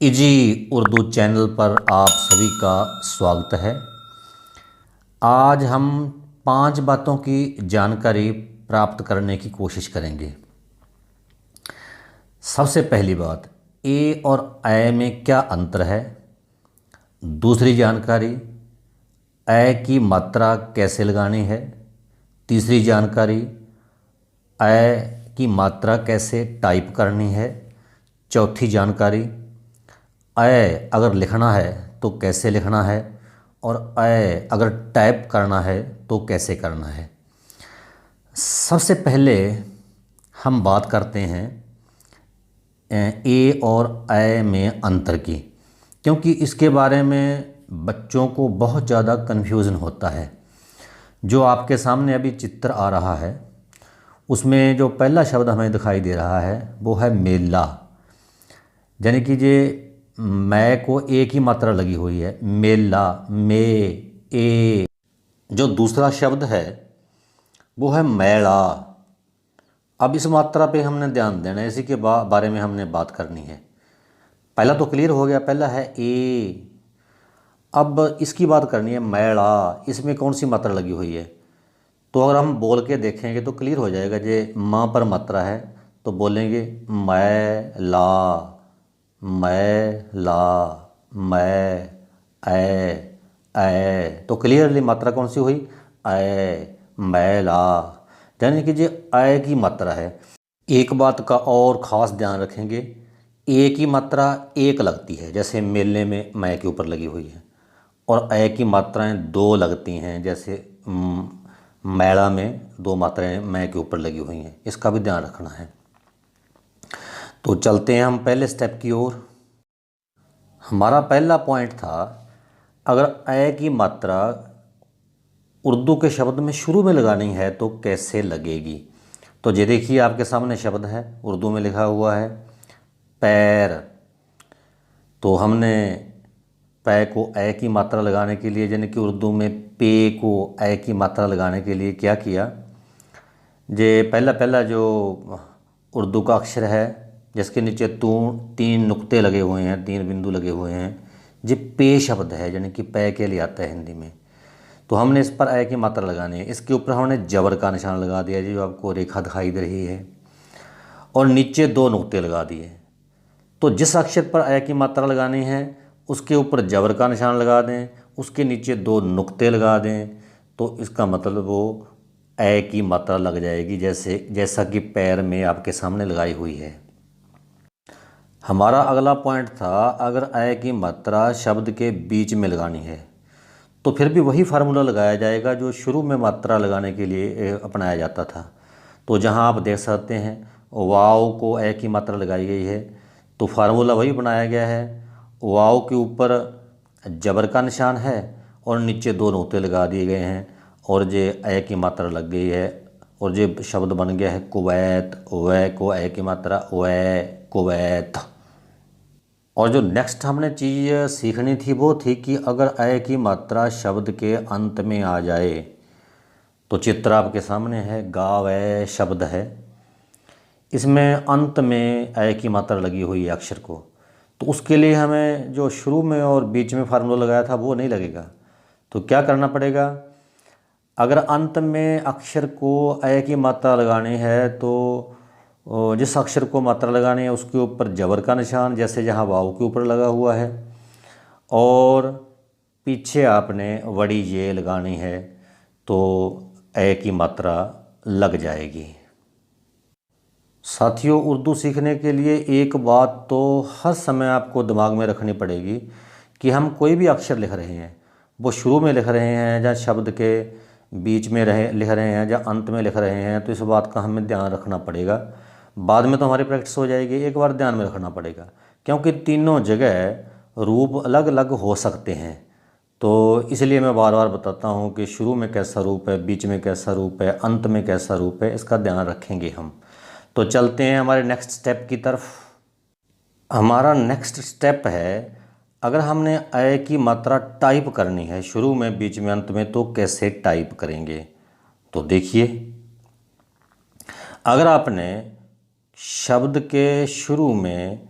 Easy Urdu channel पर आप सभी का स्वागत है। आज हम 5 बातों की जानकारी प्राप्त करने की कोशिश करेंगे। सबसे पहली बात, ए और ऐ में क्या अंतर है। दूसरी जानकारी, ऐ की मात्रा कैसे लगानी है। तीसरी जानकारी, ऐ की मात्रा कैसे टाइप करनी है। चौथी जानकारी, ऐ अगर लिखना है तो कैसे लिखना है, और ऐ अगर टाइप करना है तो कैसे करना है। सबसे पहले हम बात करते हैं ए और ऐ में अंतर की, क्योंकि इसके बारे में बच्चों को बहुत ज़्यादा कन्फ्यूज़न होता है। जो आपके सामने अभी चित्र आ रहा है उसमें जो पहला शब्द हमें दिखाई दे रहा है वो है मेला, यानी कि ये मैं को एक ही मात्रा लगी हुई है, मेला, मे, ए। जो दूसरा शब्द है वो है मैला। अब इस मात्रा पे हमने ध्यान देना है, इसी के बारे में हमने बात करनी है। पहला तो क्लियर हो गया, पहला है ए। अब इसकी बात करनी है मैला, इसमें कौन सी मात्रा लगी हुई है। तो अगर हम बोल के देखेंगे तो क्लियर हो जाएगा। जे माँ पर मात्रा है तो बोलेंगे मैला, मैला, मै, ऐ। तो क्लियरली मात्रा कौन सी हुई, ऐ, मैला। यानी कि जो ऐ की मात्रा है। एक बात का और ख़ास ध्यान रखेंगे, ए की मात्रा एक लगती है, जैसे मेले में मैं के ऊपर लगी हुई है, और ऐ की मात्राएं दो लगती हैं, जैसे मैला में दो मात्राएं मैं के ऊपर लगी हुई हैं। इसका भी ध्यान रखना है। तो चलते हैं हम पहले स्टेप की ओर। हमारा पहला पॉइंट था, अगर ऐ की मात्रा उर्दू के शब्द में शुरू में लगानी है तो कैसे लगेगी। तो ये देखिए आपके सामने शब्द है, उर्दू में लिखा हुआ है पैर। तो हमने पै को ऐ की मात्रा लगाने के लिए, यानी कि उर्दू में पे को ऐ की मात्रा लगाने के लिए क्या किया, जे पहला पहला जो उर्दू का अक्षर है जिसके नीचे तीन नुक्ते लगे हुए हैं, 3 बिंदु लगे हुए हैं, ये पे शब्द है, यानी कि पै के लिए आता है हिंदी में। तो हमने इस पर ऐ की मात्रा लगानी है। इसके ऊपर हमने जबर का निशान लगा दिया, जो आपको रेखा दिखाई दे रही है, और नीचे 2 नुक्ते लगा दिए। तो जिस अक्षर पर ऐ की मात्रा लगानी है उसके ऊपर जबर का निशान लगा दें, उसके नीचे 2 नुक्ते लगा दें, तो इसका मतलब वो ऐ की मात्रा लग जाएगी, जैसा कि पैर में आपके सामने लगाई हुई है। हमारा अगला पॉइंट था, अगर ऐ की मात्रा शब्द के बीच में लगानी है तो फिर भी वही फार्मूला लगाया जाएगा जो शुरू में मात्रा लगाने के लिए अपनाया जाता था। तो जहां आप देख सकते हैं वाव को ऐ की मात्रा लगाई गई है, तो फार्मूला वही बनाया गया है। वाव के ऊपर जबर का निशान है और नीचे 2 नुक्ते लगा दिए गए हैं, और ये ऐ की मात्रा लग गई है, और ये शब्द बन गया है कुवैत। वै को ऐ की मात्रा, वै, कुवैत। और जो नेक्स्ट हमने चीज़ सीखनी थी वो थी कि अगर ऐ की मात्रा शब्द के अंत में आ जाए, तो चित्र आपके सामने है, गावै शब्द है, इसमें अंत में ऐ की मात्रा लगी हुई है अक्षर को। तो उसके लिए हमें जो शुरू में और बीच में फार्मूला लगाया था वो नहीं लगेगा। तो क्या करना पड़ेगा, अगर अंत में अक्षर को ऐ की मात्रा लगानी है तो जिस अक्षर को मात्रा लगानी है उसके ऊपर जबर का निशान, जैसे जहाँ वाव के ऊपर लगा हुआ है, और पीछे आपने बड़ी ये लगानी है, तो ऐ की मात्रा लग जाएगी। साथियों, उर्दू सीखने के लिए एक बात तो हर समय आपको दिमाग में रखनी पड़ेगी कि हम कोई भी अक्षर लिख रहे हैं, वो शुरू में लिख रहे हैं या शब्द के बीच में लिख रहे हैं या अंत में लिख रहे हैं, तो इस बात का हमें ध्यान रखना पड़ेगा। बाद में तो हमारी प्रैक्टिस हो जाएगी, एक बार ध्यान में रखना पड़ेगा, क्योंकि तीनों जगह रूप अलग अलग हो सकते हैं। तो इसलिए मैं बार बार बताता हूँ कि शुरू में कैसा रूप है, बीच में कैसा रूप है, अंत में कैसा रूप है, इसका ध्यान रखेंगे हम। तो चलते हैं हमारे नेक्स्ट स्टेप की तरफ। हमारा नेक्स्ट स्टेप है, अगर हमने ऐ की मात्रा टाइप करनी है शुरू में, बीच में, अंत में, तो कैसे टाइप करेंगे। तो देखिए, अगर आपने शब्द के शुरू में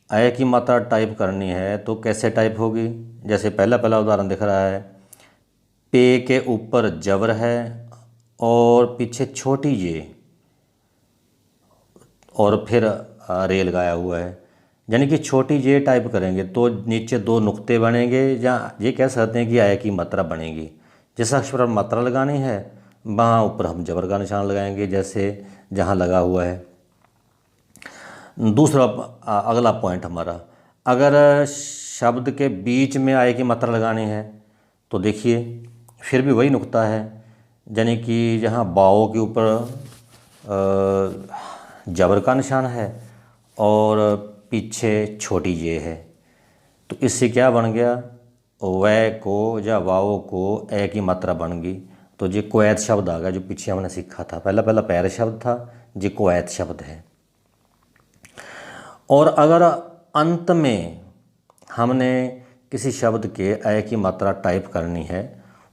अय की मात्रा टाइप करनी है तो कैसे टाइप होगी। जैसे पहला उदाहरण दिख रहा है, पे के ऊपर जबर है और पीछे छोटी ये और फिर रेल गाया हुआ है, यानी कि छोटी जे टाइप करेंगे तो नीचे दो नुक्ते बनेंगे, या ये कह सकते हैं कि आय की मात्रा बनेगी। जिस अक्षर पर मात्रा लगानी है वहाँ ऊपर हम जबर का निशान लगाएंगे, जैसे जहाँ लगा हुआ है। दूसरा अगला पॉइंट हमारा, अगर शब्द के बीच में आय की मात्रा लगानी है तो देखिए फिर भी वही नुक्ता है, यानी कि जहाँ बाओ के ऊपर जबर का निशान है और पीछे छोटी जे है, तो इससे क्या बन गया, वै को या वाओ को ए की मात्रा बन गई। तो ये कोएत शब्द आ गया जो पीछे हमने सीखा था। पहला पैर शब्द था, ये कोएत शब्द है। और अगर अंत में हमने किसी शब्द के ए की मात्रा टाइप करनी है,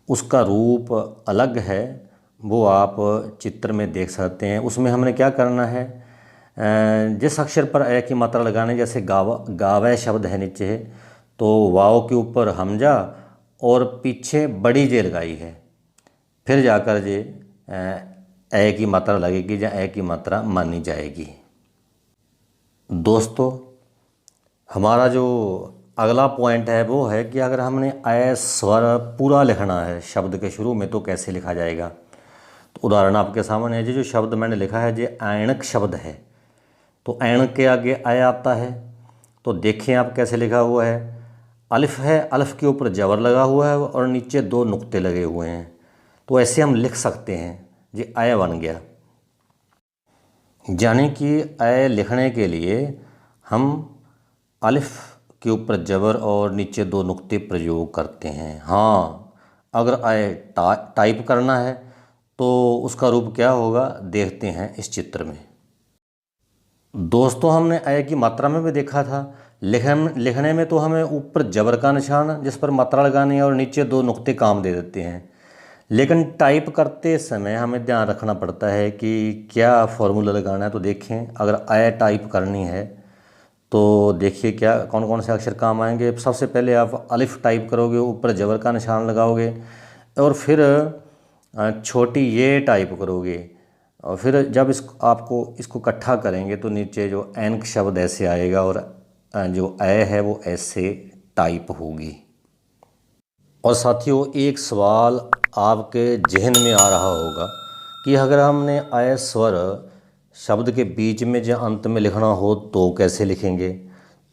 उसका रूप अलग है, वो आप चित्र में देख सकते हैं। उसमें हमने क्या करना है, जिस अक्षर पर ए की मात्रा लगाने, जैसे गावै शब्द है नीचे है, तो वाव के ऊपर हमजा और पीछे बड़ी जे लगाई है, फिर जाकर जे ए की मात्रा लगेगी या ए की मात्रा मानी जाएगी। दोस्तों, हमारा जो अगला पॉइंट है वो है कि अगर हमने अय स्वर पूरा लिखना है शब्द के शुरू में तो कैसे लिखा जाएगा। तो उदाहरण आपके सामने है, जो शब्द मैंने लिखा है ये ऐणक शब्द है, तो ऐणक के आगे अय आता है। तो देखें आप कैसे लिखा हुआ है, अलिफ है, अलिफ के ऊपर जबर लगा हुआ है और नीचे दो नुक्ते लगे हुए हैं, तो ऐसे हम लिख सकते हैं, ये अय बन गया। यानी कि अय लिखने के लिए हम अलिफ के ऊपर जबर और नीचे दो नुक्ते प्रयोग करते हैं। हाँ, अगर अय टाइप करना है तो उसका रूप क्या होगा, देखते हैं इस चित्र में। दोस्तों, हमने अय की मात्रा में भी देखा था, लिखने में तो हमें ऊपर जबर का निशान जिस पर मात्रा लगानी है और नीचे दो नुक्ते काम दे देते हैं, लेकिन टाइप करते समय हमें ध्यान रखना पड़ता है कि क्या फॉर्मूला लगाना है। तो देखें, अगर अय टाइप करनी है तो देखिए क्या कौन कौन से अक्षर काम आएंगे। सबसे पहले आप अलिफ टाइप करोगे, ऊपर जबर का निशान लगाओगे और फिर छोटी ये टाइप करोगे, और फिर जब आपको इसको इकट्ठा करेंगे तो नीचे जो एनक शब्द ऐसे आएगा और जो अय है वो ऐसे टाइप होगी। और साथियों, एक सवाल आपके जहन में आ रहा होगा कि अगर हमने अय स्वर शब्द के बीच में या अंत में लिखना हो तो कैसे लिखेंगे।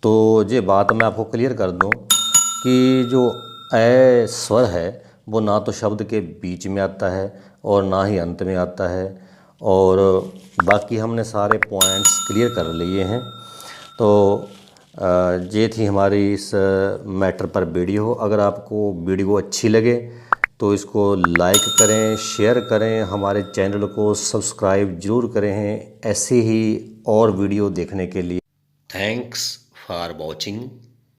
तो ये बात मैं आपको क्लियर कर दूं कि जो अय स्वर है वो ना तो शब्द के बीच में आता है और ना ही अंत में आता है, और बाकी हमने सारे पॉइंट्स क्लियर कर लिए हैं। तो ये थी हमारी इस मैटर पर वीडियो। अगर आपको वीडियो अच्छी लगे तो इसको लाइक करें, शेयर करें, हमारे चैनल को सब्सक्राइब ज़रूर करें ऐसे ही और वीडियो देखने के लिए। Thanks for watching.